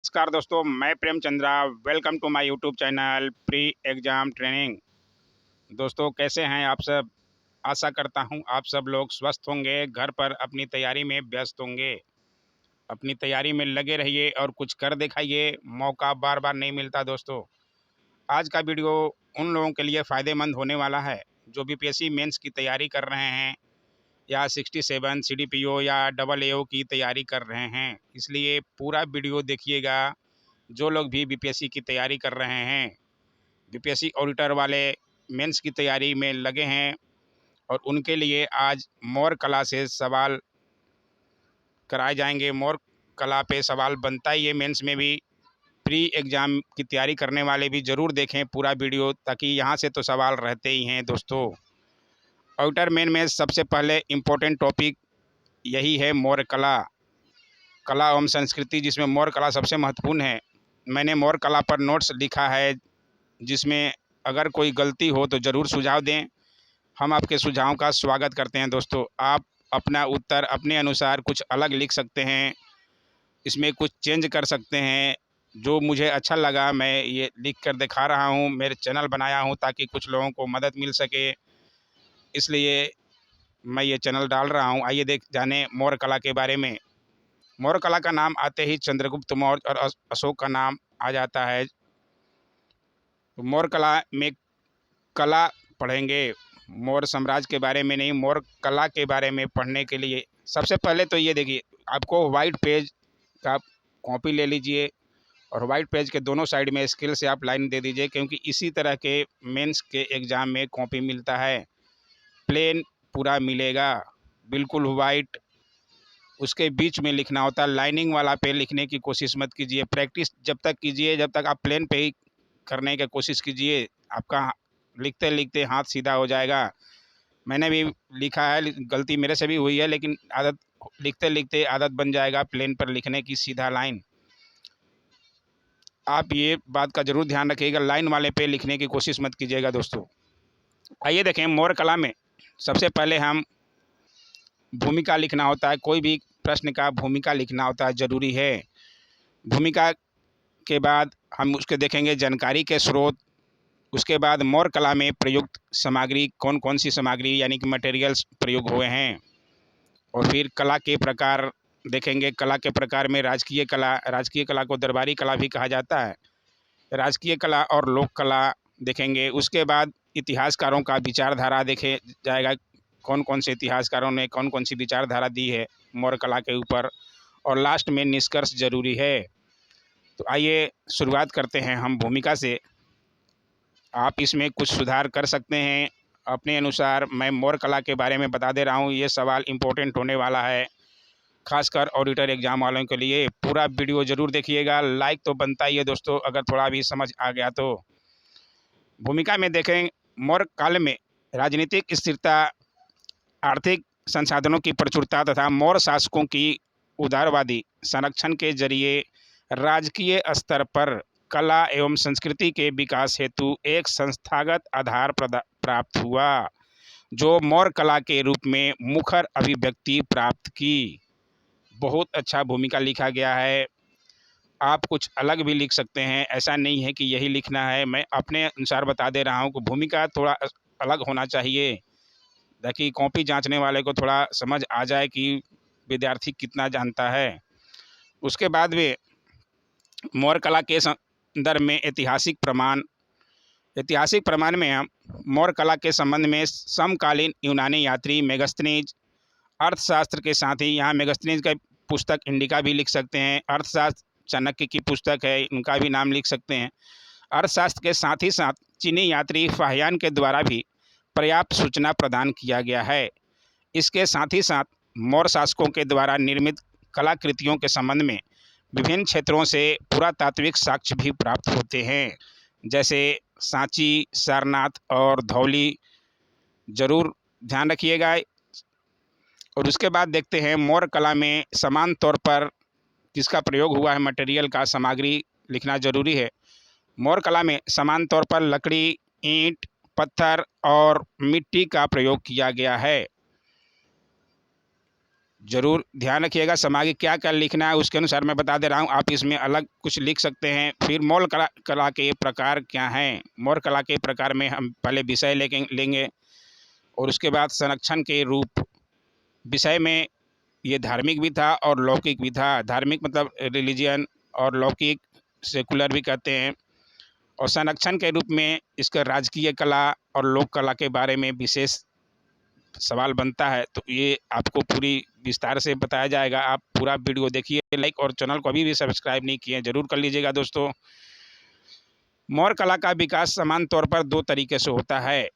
नमस्कार दोस्तों, मैं Prem Chandra. Welcome to my YouTube channel pre exam training. दोस्तों, कैसे हैं आप सब? आशा करता हूं आप सब लोग स्वस्थ होंगे, घर पर अपनी तैयारी में व्यस्त होंगे। अपनी तैयारी में लगे रहिए और कुछ कर दिखाइए। मौका बार बार नहीं मिलता दोस्तों। आज का वीडियो उन लोगों के लिए फ़ायदेमंद होने वाला है जो बीपीएससी मेंस की तैयारी कर रहे हैं या 67 सीडीपीओ या डबल एओ की तैयारी कर रहे हैं। इसलिए पूरा वीडियो देखिएगा। जो लोग भी बीपीएससी की तैयारी कर रहे हैं, बीपीएससी ऑडिटर वाले मेंस की तैयारी में लगे हैं, और उनके लिए आज मोर कला से सवाल कराए जाएंगे। मोर कला पे सवाल बनता ही है मेंस में भी। प्री एग्ज़ाम की तैयारी करने वाले भी ज़रूर देखें पूरा वीडियो, ताकि यहाँ से तो सवाल रहते ही हैं दोस्तों। ऑडिटर मेन में सबसे पहले इम्पोर्टेंट टॉपिक यही है मोर कला, कला एवं संस्कृति, जिसमें मोर कला सबसे महत्वपूर्ण है। मैंने मोर कला पर नोट्स लिखा है, जिसमें अगर कोई गलती हो तो ज़रूर सुझाव दें। हम आपके सुझावों का स्वागत करते हैं दोस्तों। आप अपना उत्तर अपने अनुसार कुछ अलग लिख सकते हैं, इसमें कुछ चेंज कर सकते हैं। जो मुझे अच्छा लगा मैं ये लिख कर दिखा रहा हूँ। मेरे चैनल बनाया हूँ ताकि कुछ लोगों को मदद मिल सके, इसलिए मैं ये चैनल डाल रहा हूँ। आइए देख जाने मोर कला के बारे में। मोर कला का नाम आते ही चंद्रगुप्त मौर्य और अशोक का नाम आ जाता है। तो मोर कला में कला पढ़ेंगे, मौर्य साम्राज्य के बारे में नहीं, मौर्य कला के बारे में पढ़ने के लिए सबसे पहले तो ये देखिए, आपको वाइट पेज का कॉपी ले लीजिए और वाइट पेज के दोनों साइड में स्केल से आप लाइन दे दीजिए, क्योंकि इसी तरह के मेंस के एग्ज़ाम में कॉपी मिलता है। प्लेन पूरा मिलेगा, बिल्कुल वाइट। उसके बीच में लिखना होता है। लाइनिंग वाला पे लिखने की कोशिश मत कीजिए। प्रैक्टिस जब तक कीजिए जब तक आप प्लेन पे ही करने की कोशिश कीजिए, आपका लिखते लिखते हाथ सीधा हो जाएगा। मैंने भी लिखा है, गलती मेरे से भी हुई है, लेकिन आदत लिखते लिखते आदत बन जाएगा प्लेन पर लिखने की, सीधा लाइन। आप ये बात का जरूर ध्यान रखिएगा, लाइन वाले पे लिखने की कोशिश मत कीजिएगा दोस्तों। आइए देखें, मौर्य कला में सबसे पहले हम भूमिका लिखना होता है। कोई भी प्रश्न का भूमिका लिखना होता है, जरूरी है। भूमिका के बाद हम उसके देखेंगे जानकारी के स्रोत। उसके बाद मौर्य कला में प्रयुक्त सामग्री, कौन कौन सी सामग्री यानी कि मटेरियल्स प्रयोग हुए हैं। और फिर कला के प्रकार देखेंगे। कला के प्रकार में राजकीय कला को दरबारी कला भी कहा जाता है। राजकीय कला और लोक कला देखेंगे। उसके बाद इतिहासकारों का विचारधारा देखे जाएगा, कौन कौन से इतिहासकारों ने कौन कौन सी विचारधारा दी है मौर्य कला के ऊपर। और लास्ट में निष्कर्ष जरूरी है। तो आइए शुरुआत करते हैं हम भूमिका से। आप इसमें कुछ सुधार कर सकते हैं अपने अनुसार। मैं मौर्य कला के बारे में बता दे रहा हूँ, ये सवाल इम्पोर्टेंट होने वाला है, खासकर ऑडिटर एग्जाम वालों के लिए। पूरा वीडियो जरूर देखिएगा। लाइक तो बनता ही है दोस्तों, अगर थोड़ा भी समझ आ गया तो। भूमिका में देखें, मौर्य काल में राजनीतिक स्थिरता, आर्थिक संसाधनों की प्रचुरता तथा मौर्य शासकों की उदारवादी संरक्षण के जरिए राजकीय स्तर पर कला एवं संस्कृति के विकास हेतु एक संस्थागत आधार प्राप्त हुआ, जो मौर्य कला के रूप में मुखर अभिव्यक्ति प्राप्त की। बहुत अच्छा भूमिका लिखा गया है। आप कुछ अलग भी लिख सकते हैं, ऐसा नहीं है कि यही लिखना है। मैं अपने अनुसार बता दे रहा हूँ कि भूमिका थोड़ा अलग होना चाहिए, ताकि कॉपी जांचने वाले को थोड़ा समझ आ जाए कि विद्यार्थी कितना जानता है। उसके बाद वे मौर्य कला के संदर्भ में ऐतिहासिक प्रमाण में हम मौर्य कला के संबंध में समकालीन यूनानी यात्री मेगास्थनीज, अर्थशास्त्र के साथ ही यहाँ मेगास्थनीज का पुस्तक इंडिका भी लिख सकते हैं। अर्थशास्त्र चाणक्य की पुस्तक है, उनका भी नाम लिख सकते हैं। अर्थशास्त्र के साथ ही साथ चीनी यात्री फाहियान के द्वारा भी पर्याप्त सूचना प्रदान किया गया है। इसके साथ ही साथ मौर्य शासकों के द्वारा निर्मित कलाकृतियों के संबंध में विभिन्न क्षेत्रों से पुरातात्विक साक्ष्य भी प्राप्त होते हैं, जैसे सांची, सारनाथ और धौली। जरूर ध्यान रखिएगा। और उसके बाद देखते हैं मौर्य कला में समान तौर पर किसका प्रयोग हुआ है। मटेरियल का, सामग्री लिखना जरूरी है। मौर्य कला में समान तौर पर लकड़ी, ईंट, पत्थर और मिट्टी का प्रयोग किया गया है। ज़रूर ध्यान रखिएगा। समागे क्या क्या लिखना है उसके अनुसार मैं बता दे रहा हूँ, आप इसमें अलग कुछ लिख सकते हैं। फिर मौर्य कला के प्रकार क्या हैं। मौर्य कला के प्रकार में हम पहले विषय लेंगे और उसके बाद संरक्षण के रूप। विषय में ये धार्मिक भी था और लौकिक भी था। धार्मिक मतलब रिलीजियन, और लौकिक सेकुलर भी कहते हैं। और संरक्षण के रूप में इसका राजकीय कला और लोक कला के बारे में विशेष सवाल बनता है, तो ये आपको पूरी विस्तार से बताया जाएगा। आप पूरा वीडियो देखिए, लाइक और चैनल को अभी भी सब्सक्राइब नहीं किए जरूर कर लीजिएगा दोस्तों। मौर्य कला का विकास समान तौर पर दो तरीके से होता है।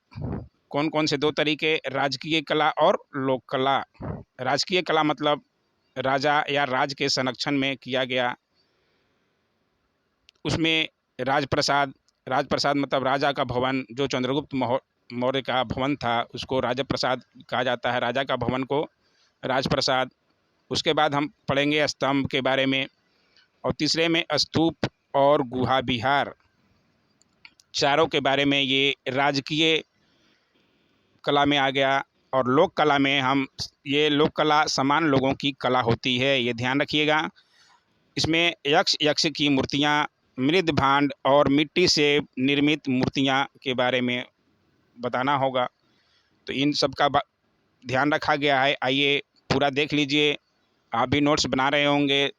कौन कौन से दो तरीके? राजकीय कला और लोक कला। राजकीय कला मतलब राजा या राज के संरक्षण में किया गया, उसमें राजप्रसाद। राजप्रसाद मतलब राजा का भवन, जो चंद्रगुप्त मौर्य का भवन था उसको राजप्रसाद कहा जाता है। राजा का भवन को राजप्रसाद। उसके बाद हम पढ़ेंगे स्तंभ के बारे में, और तीसरे में स्तूप और गुहा विहार। चारों के बारे में ये राजकीय कला में आ गया। और लोक कला में हम, ये लोक कला समान लोगों की कला होती है, ये ध्यान रखिएगा। इसमें यक्ष की मूर्तियाँ, मृद भांड और मिट्टी से निर्मित मूर्तियाँ के बारे में बताना होगा। तो इन सब का ध्यान रखा गया है। आइए पूरा देख लीजिए, आप भी नोट्स बना रहे होंगे।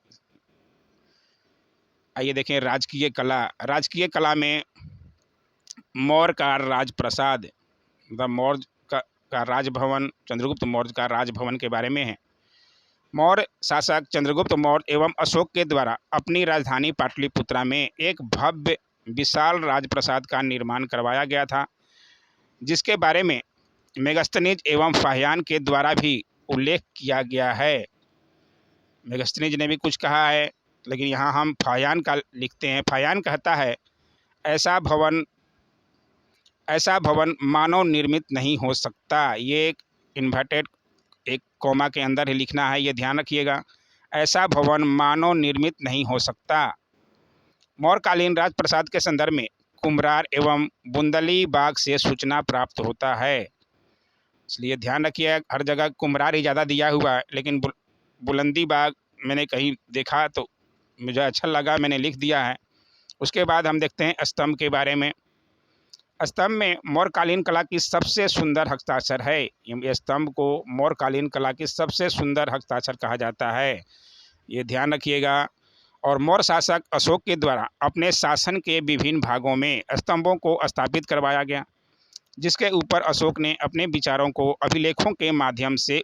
आइए देखें राजकीय कला। राजकीय कला में मौर्य का राजप्रसाद मतलब मौर्य का राजभवन, चंद्रगुप्त मौर्य का राजभवन के बारे में है। मौर्य शासक चंद्रगुप्त मौर्य एवं अशोक के द्वारा अपनी राजधानी पाटलिपुत्रा में एक भव्य विशाल राजप्रसाद का निर्माण करवाया गया था, जिसके बारे में मेगस्थनीज एवं फाहियान के द्वारा भी उल्लेख किया गया है। मेगस्थनीज ने भी कुछ कहा है, लेकिन यहाँ हम फाहियान का लिखते हैं। फाहियान कहता है, ऐसा भवन मानव निर्मित नहीं हो सकता। ये एक इन्वर्टेड एक कॉमा के अंदर ही लिखना है, ये ध्यान रखिएगा। ऐसा भवन मानव निर्मित नहीं हो सकता। मौर्यकालीन राजप्रसाद के संदर्भ में कुम्हरार एवं बुंदली बाग से सूचना प्राप्त होता है, इसलिए ध्यान रखिए हर जगह कुम्हरार ही ज़्यादा दिया हुआ है, लेकिन बुलंदी बाग मैंने कहीं देखा तो मुझे अच्छा लगा, मैंने लिख दिया है। उसके बाद हम देखते हैं स्तंभ के बारे में। स्तंभ में मौर्यकालीन कला की सबसे सुंदर हस्ताक्षर है। ये स्तंभ को मौर्यकालीन कला की सबसे सुंदर हस्ताक्षर कहा जाता है, ये ध्यान रखिएगा। और मौर्य शासक अशोक के द्वारा अपने शासन के विभिन्न भागों में स्तंभों को स्थापित करवाया गया, जिसके ऊपर अशोक ने अपने विचारों को अभिलेखों के माध्यम से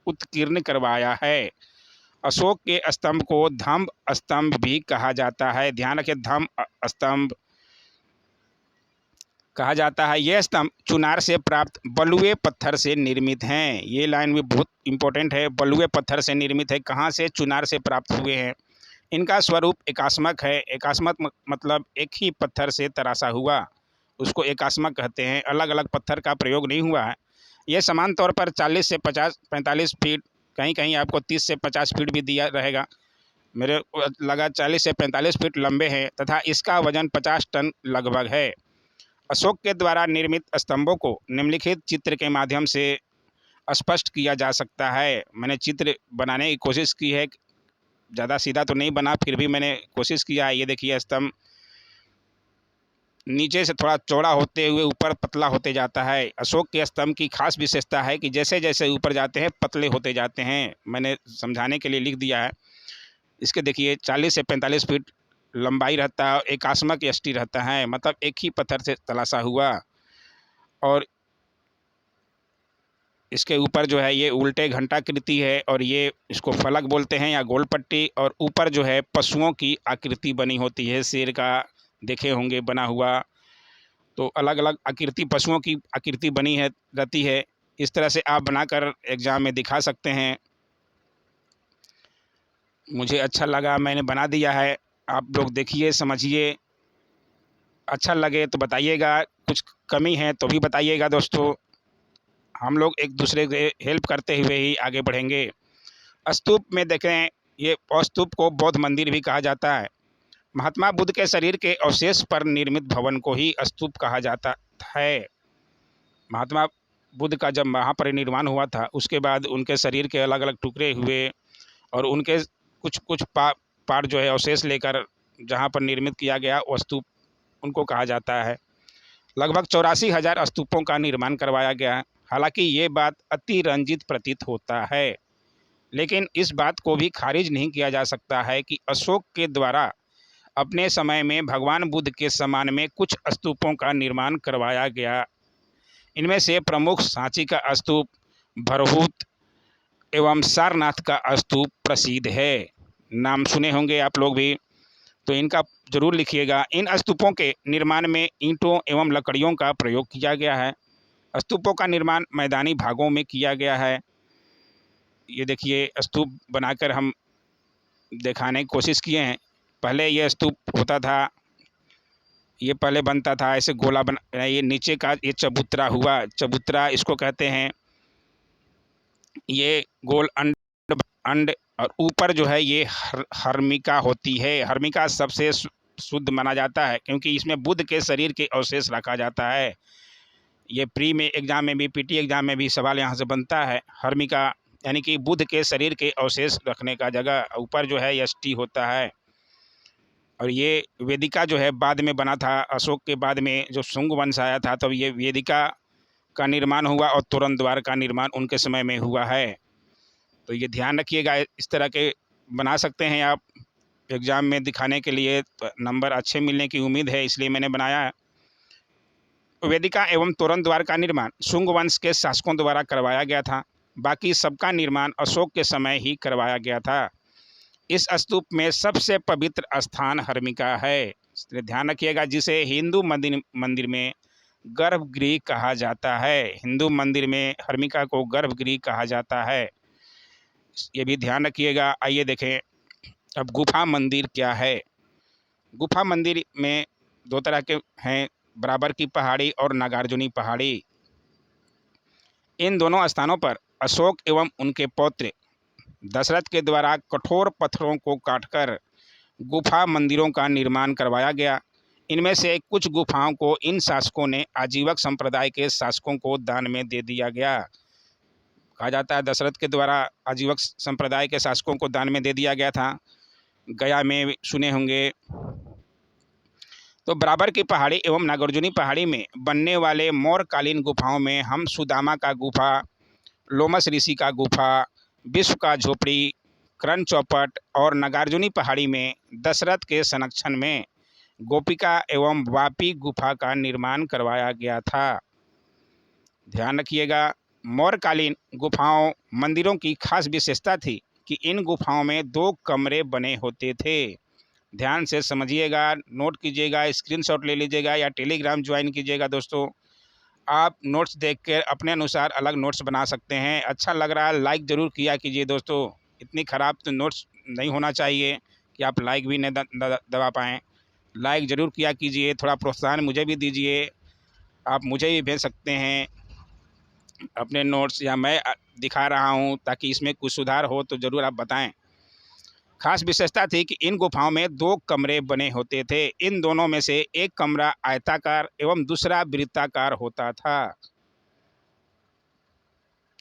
उत्कीर्ण करवाया है। अशोक के स्तंभ को धम्ब स्तंभ भी कहा जाता है, ध्यान रखिए, धम्ब स्तंभ कहा जाता है। यह स्तंभ चुनार से प्राप्त बलुए पत्थर से निर्मित हैं। ये लाइन भी बहुत इंपॉर्टेंट है, बलुए पत्थर से निर्मित है। कहाँ से? चुनार से प्राप्त हुए हैं। इनका स्वरूप एकास्मक है। एकास्मक मतलब एक ही पत्थर से तराशा हुआ, उसको एकास्मक कहते हैं। अलग अलग पत्थर का प्रयोग नहीं हुआ है। यह समान तौर पर 40 से 45 फीट, कहीं कहीं आपको 30 से 50 फीट भी दिया रहेगा, मेरे लगा 40 से 45 फीट लंबे हैं, तथा इसका वजन 50 टन लगभग है। अशोक के द्वारा निर्मित स्तंभों को निम्नलिखित चित्र के माध्यम से स्पष्ट किया जा सकता है। मैंने चित्र बनाने की कोशिश की है, ज़्यादा सीधा तो नहीं बना, फिर भी मैंने कोशिश किया है। ये देखिए स्तंभ नीचे से थोड़ा चौड़ा होते हुए ऊपर पतला होते जाता है। अशोक के स्तंभ की खास विशेषता है कि जैसे जैसे ऊपर जाते हैं पतले होते जाते हैं। मैंने समझाने के लिए लिख दिया है। इसके देखिए 40 से 45 फीट लंबाई रहता है, एकास्मक यष्टि रहता है, मतलब एक ही पत्थर से तलाशा हुआ। और इसके ऊपर जो है ये उल्टे घंटाकृति है, और ये इसको फलक बोलते हैं या गोल पट्टी। और ऊपर जो है पशुओं की आकृति बनी होती है, शेर का देखे होंगे बना हुआ, तो अलग अलग आकृति, पशुओं की आकृति बनी है रहती है। इस तरह से आप बनाकर एग्जाम में दिखा सकते हैं। मुझे अच्छा लगा, मैंने बना दिया है। आप लोग देखिए, समझिए, अच्छा लगे तो बताइएगा, कुछ कमी है तो भी बताइएगा दोस्तों। हम लोग एक दूसरे के हेल्प करते हुए ही आगे बढ़ेंगे। स्तूप में देखें, ये स्तूप को बौद्ध मंदिर भी कहा जाता है। महात्मा बुद्ध के शरीर के अवशेष पर निर्मित भवन को ही स्तूप कहा जाता है। महात्मा बुद्ध का जब महापरिनिर्वाण हुआ था उसके बाद उनके शरीर के अलग अलग टुकड़े हुए और उनके कुछ कुछ पार्ट जो है अवशेष लेकर जहाँ पर निर्मित किया गया वो स्तूप उनको कहा जाता है। लगभग 84,000 स्तूपों का निर्माण करवाया गया है। हालांकि ये बात अतिरंजित प्रतीत होता है, लेकिन इस बात को भी खारिज नहीं किया जा सकता है कि अशोक के द्वारा अपने समय में भगवान बुद्ध के सम्मान में कुछ स्तूपों का निर्माण करवाया गया। इनमें से प्रमुख सांची का स्तूप, भरहूत एवं सारनाथ का स्तूप प्रसिद्ध है। नाम सुने होंगे आप लोग भी, तो इनका जरूर लिखिएगा। इन स्तूपों के निर्माण में ईंटों एवं लकड़ियों का प्रयोग किया गया है। स्तूपों का निर्माण मैदानी भागों में किया गया है। ये देखिए स्तूप बनाकर हम दिखाने की कोशिश किए हैं। पहले ये स्तूप होता था, ये पहले बनता था ऐसे गोला बना, ये नीचे का ये चबूतरा हुआ, चबूतरा इसको कहते हैं। ये गोल अंड अंड और ऊपर जो है ये हर्मिका होती है। हर्मिका सबसे शुद्ध माना जाता है क्योंकि इसमें बुद्ध के शरीर के अवशेष रखा जाता है। ये प्री में एग्जाम में भी, पीटी एग्जाम में भी सवाल यहाँ से बनता है। हर्मिका यानी कि बुद्ध के शरीर के अवशेष रखने का जगह, ऊपर जो है यष्टि होता है। और ये वेदिका जो है बाद में बना था, अशोक के बाद में जो शुंग वंश आया था तब ये वेदिका का निर्माण हुआ और तोरण द्वार का निर्माण उनके समय में हुआ है। तो ये ध्यान रखिएगा, इस तरह के बना सकते हैं आप एग्ज़ाम में दिखाने के लिए, तो नंबर अच्छे मिलने की उम्मीद है, इसलिए मैंने बनाया है। वेदिका एवं तोरण द्वार का निर्माण शुंग वंश के शासकों द्वारा करवाया गया था। बाकी सबका निर्माण अशोक के समय ही करवाया गया था। इस स्तूप में सबसे पवित्र स्थान हर्मिका है, इसलिए ध्यान रखिएगा, जिसे हिंदू मंदिर में गर्भगृह कहा जाता है। हिंदू मंदिर में हर्मिका को गर्भगृह कहा जाता है, ये भी ध्यान रखिएगा। आइए देखें अब गुफा मंदिर क्या है। गुफा मंदिर में दो तरह के हैं, बराबर की पहाड़ी और नागार्जुनी पहाड़ी। इन दोनों स्थानों पर अशोक एवं उनके पौत्र दशरथ के द्वारा कठोर पत्थरों को काटकर गुफा मंदिरों का निर्माण करवाया गया। इनमें से कुछ गुफाओं को इन शासकों ने आजीवक संप्रदाय के शासकों को दान में दे दिया गया। कहा जाता है दशरथ के द्वारा आजीवक संप्रदाय के शासकों को दान में दे दिया गया था। गया में सुने होंगे। तो बराबर की पहाड़ी एवं नागार्जुनी पहाड़ी में बनने वाले मौर्यकालीन गुफाओं में हम सुदामा का गुफा, लोमस ऋषि का गुफा, विश्व का झोपड़ी, कर्ण चौपट और नागार्जुनी पहाड़ी में दशरथ के संरक्षण में गोपिका एवं वापी गुफा का निर्माण करवाया गया था। ध्यान रखिएगा, मौर्यकालीन गुफाओं मंदिरों की खास विशेषता थी कि इन गुफाओं में 2 कमरे बने होते थे। ध्यान से समझिएगा, नोट कीजिएगा, स्क्रीनशॉट ले लीजिएगा या टेलीग्राम ज्वाइन कीजिएगा। दोस्तों आप नोट्स देख कर अपने अनुसार अलग नोट्स बना सकते हैं। अच्छा लग रहा है लाइक ज़रूर किया कीजिए दोस्तों, इतनी ख़राब तो नोट्स नहीं होना चाहिए कि आप लाइक भी नहीं दबा पाएँ। लाइक ज़रूर किया कीजिए, थोड़ा प्रोत्साहन मुझे भी दीजिए। आप मुझे भी भेज सकते हैं अपने नोट्स, या मैं दिखा रहा हूं, ताकि इसमें कुछ सुधार हो तो ज़रूर आप बताएं। खास विशेषता थी कि इन गुफाओं में 2 कमरे बने होते थे। इन दोनों में से एक कमरा आयताकार एवं दूसरा वृत्ताकार होता था।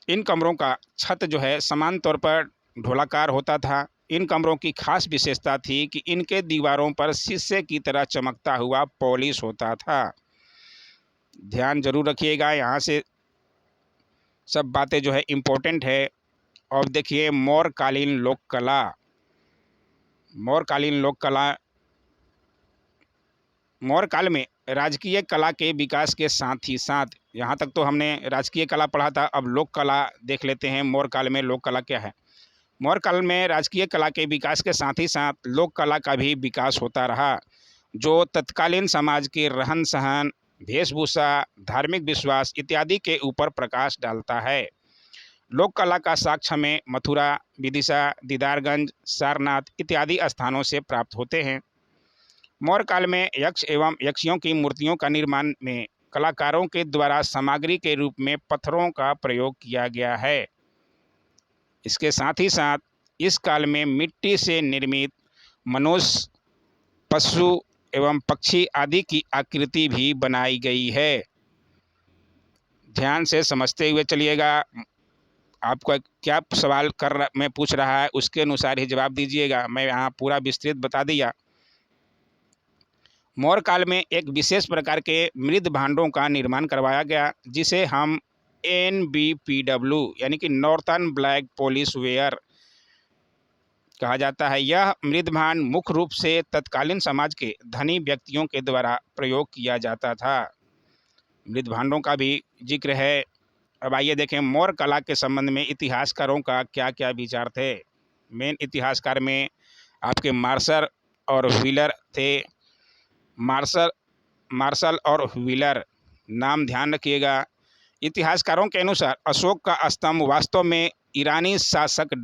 इन कमरों का छत जो है समान तौर पर ढोलाकार होता था। इन कमरों की खास विशेषता थी कि इनके दीवारों पर शीशे की तरह चमकता हुआ पॉलिश होता था। ध्यान जरूर रखिएगा, यहाँ से सब बातें जो है इम्पोर्टेंट है। और देखिए मौर्यकालीन लोक कला। मौर्यकालीन लोक कला, मौर्य काल में राजकीय कला के विकास के साथ ही साथ, यहाँ तक तो हमने राजकीय कला पढ़ा था, अब लोक कला देख लेते हैं। मौर्य काल में लोक कला क्या है। मौर्य काल में राजकीय कला के विकास के साथ ही साथ लोक कला का भी विकास होता रहा, जो तत्कालीन समाज के रहन सहन, वेशभूषा, धार्मिक विश्वास इत्यादि के ऊपर प्रकाश डालता है। लोक कला का साक्ष्य हमें मथुरा, विदिशा, दीदारगंज, सारनाथ इत्यादि स्थानों से प्राप्त होते हैं। मौर्य काल में यक्ष एवं यक्षियों की मूर्तियों का निर्माण में कलाकारों के द्वारा सामग्री के रूप में पत्थरों का प्रयोग किया गया है। इसके साथ ही साथ इस काल में मिट्टी से निर्मित मनुष्य, पशु एवं पक्षी आदि की आकृति भी बनाई गई है। ध्यान से समझते हुए चलिएगा। आपको क्या सवाल मैं पूछ रहा है उसके अनुसार ही जवाब दीजिएगा। मैं यहाँ पूरा विस्तृत बता दिया। मौर्य काल में एक विशेष प्रकार के मृद भांडों का निर्माण करवाया गया, जिसे हम NBPW यानी कि नॉर्थर्न ब्लैक पॉलिश वेयर कहा जाता है। यह मृद भांड मुख्य रूप से तत्कालीन समाज के धनी व्यक्तियों के द्वारा प्रयोग किया जाता था। मृद भांडों का भी जिक्र है। अब आइए देखें मौर्य कला के संबंध में इतिहासकारों का क्या क्या विचार थे। मेन इतिहासकार में आपके मार्शल और व्हीलर थे। मार्शल और व्हीलर नाम ध्यान रखिएगा। इतिहासकारों के अनुसार अशोक का स्तंभ वास्तव में ईरानी शासक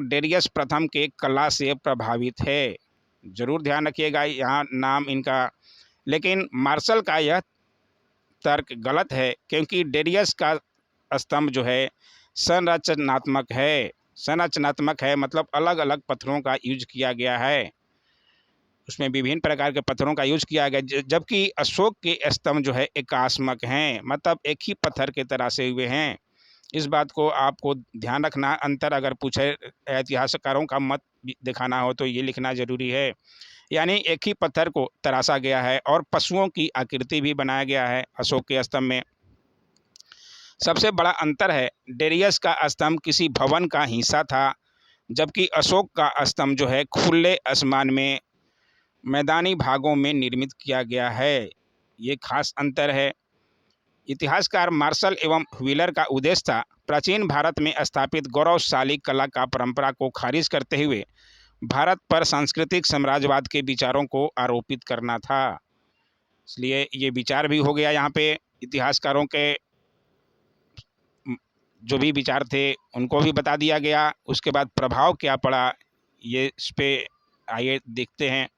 डेरियस प्रथम के कला से प्रभावित है। जरूर ध्यान रखिएगा यहाँ नाम इनका। लेकिन मार्शल का यह तर्क गलत है, क्योंकि डेरियस का स्तंभ जो है संरचनात्मक है, मतलब अलग अलग पत्थरों का यूज किया गया है। उसमें विभिन्न प्रकार के पत्थरों का यूज किया गया, जबकि अशोक के स्तंभ जो है एकात्मक हैं, मतलब एक ही पत्थर के तरासे हुए हैं। इस बात को आपको ध्यान रखना। अंतर अगर पूछे इतिहासकारों का मत दिखाना हो तो ये लिखना जरूरी है। यानी एक ही पत्थर को तराशा गया है और पशुओं की आकृति भी बनाया गया है अशोक के स्तंभ में। सबसे बड़ा अंतर है डेरियस का स्तंभ किसी भवन का हिस्सा था, जबकि अशोक का स्तंभ जो है खुले आसमान में मैदानी भागों में निर्मित किया गया है। ये खास अंतर है। इतिहासकार मार्शल एवं व्हीलर का उद्देश्य था प्राचीन भारत में स्थापित गौरवशाली कला का परंपरा को खारिज करते हुए भारत पर सांस्कृतिक साम्राज्यवाद के विचारों को आरोपित करना था। इसलिए ये विचार भी हो गया यहाँ पे। इतिहासकारों के जो भी विचार थे उनको भी बता दिया गया। उसके बाद प्रभाव क्या पड़ा ये इस पे आइए देखते हैं।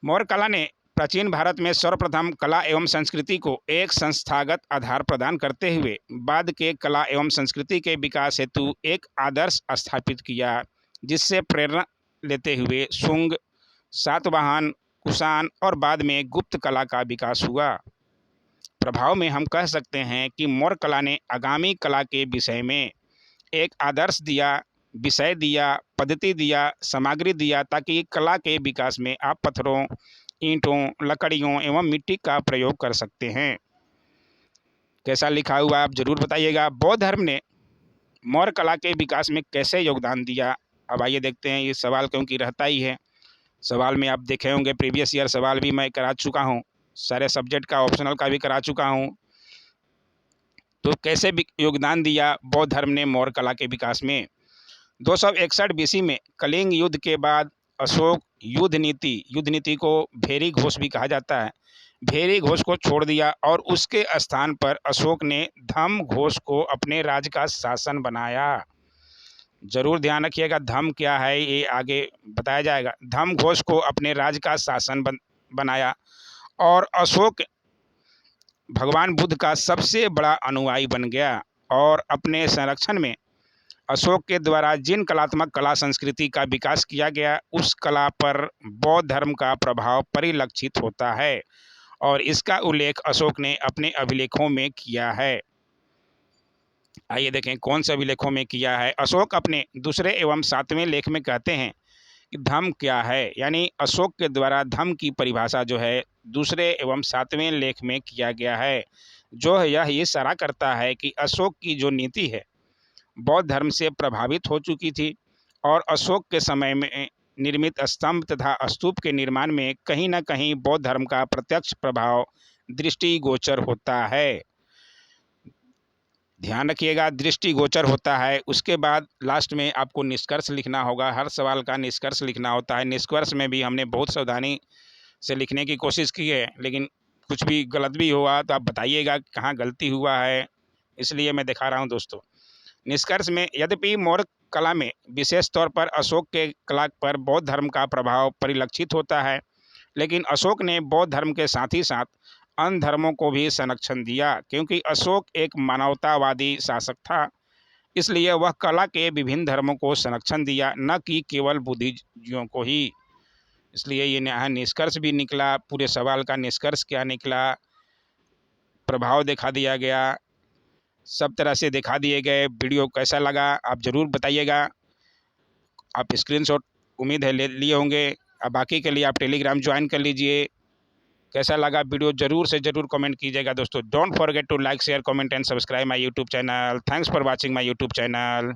मौर्य कला ने प्राचीन भारत में सर्वप्रथम कला एवं संस्कृति को एक संस्थागत आधार प्रदान करते हुए बाद के कला एवं संस्कृति के विकास हेतु एक आदर्श स्थापित किया, जिससे प्रेरणा लेते हुए शुंग, सातवाहन, कुषाण और बाद में गुप्त कला का विकास हुआ। प्रभाव में हम कह सकते हैं कि मौर्य कला ने आगामी कला के विषय में एक आदर्श दिया, विषय दिया, पद्धति दिया, सामग्री दिया, ताकि कला के विकास में आप पत्थरों, ईंटों, लकड़ियों एवं मिट्टी का प्रयोग कर सकते हैं। कैसा लिखा हुआ आप जरूर बताइएगा। बौद्ध धर्म ने मौर्य कला के विकास में कैसे योगदान दिया। अब आइए देखते हैं। ये सवाल क्योंकि रहता ही है। सवाल में आप देखे होंगे प्रीवियस ईयर सवाल भी मैं करा चुका हूँ, सारे सब्जेक्ट का ऑप्शनल का भी करा चुका हूँ। तो कैसे योगदान दिया बौद्ध धर्म ने मौर्य कला के विकास में। 261 BC में कलिंग युद्ध के बाद अशोक युद्ध नीति को भेरी घोष भी कहा जाता है, भेरी घोष को छोड़ दिया और उसके स्थान पर अशोक ने धम्म घोष को अपने राज्य का शासन बनाया। जरूर ध्यान रखिएगा, धम्म क्या है ये आगे बताया जाएगा। धम्म घोष को अपने राज्य का शासन बनाया और अशोक भगवान बुद्ध का सबसे बड़ा अनुयायी बन गया। और अपने संरक्षण में अशोक के द्वारा जिन कलात्मक कला संस्कृति का विकास किया गया, उस कला पर बौद्ध धर्म का प्रभाव परिलक्षित होता है और इसका उल्लेख अशोक ने अपने अभिलेखों में किया है। आइए देखें कौन से अभिलेखों में किया है। अशोक अपने दूसरे एवं 7वें लेख में कहते हैं कि धम्म क्या है, यानी अशोक के द्वारा धम्म की परिभाषा जो है दूसरे एवं 7वें लेख में किया गया है, जो यह इशारा करता है कि अशोक की जो नीति है बौद्ध धर्म से प्रभावित हो चुकी थी और अशोक के समय में निर्मित स्तंभ तथा स्तूप के निर्माण में कहीं न कहीं बौद्ध धर्म का प्रत्यक्ष प्रभाव दृष्टिगोचर होता है। ध्यान रखिएगा, दृष्टिगोचर होता है। उसके बाद लास्ट में आपको निष्कर्ष लिखना होगा। हर सवाल का निष्कर्ष लिखना होता है। निष्कर्ष में भी हमने बहुत सावधानी से लिखने की कोशिश की है, लेकिन कुछ भी गलत भी हुआ तो आप बताइएगा कहाँ गलती हुआ है, इसलिए मैं दिखा रहा हूँ दोस्तों। निष्कर्ष में यद्यपि मौर्य कला में विशेष तौर पर अशोक के कला पर बौद्ध धर्म का प्रभाव परिलक्षित होता है, लेकिन अशोक ने बौद्ध धर्म के साथ ही साथ अन्य धर्मों को भी संरक्षण दिया, क्योंकि अशोक एक मानवतावादी शासक था। इसलिए वह कला के विभिन्न धर्मों को संरक्षण दिया, न कि केवल बुद्धिजीवियों को ही। इसलिए ये यहाँ निष्कर्ष भी निकला। पूरे सवाल का निष्कर्ष क्या निकला, प्रभाव दिखा दिया गया, सब तरह से दिखा दिए गए। वीडियो कैसा लगा आप ज़रूर बताइएगा। आप स्क्रीनशॉट उम्मीद है ले लिए होंगे। अब बाकी के लिए आप टेलीग्राम ज्वाइन कर लीजिए। कैसा लगा वीडियो ज़रूर से ज़रूर कमेंट कीजिएगा दोस्तों। Don't forget to like share comment and subscribe my YouTube channel. Thanks for watching my YouTube channel.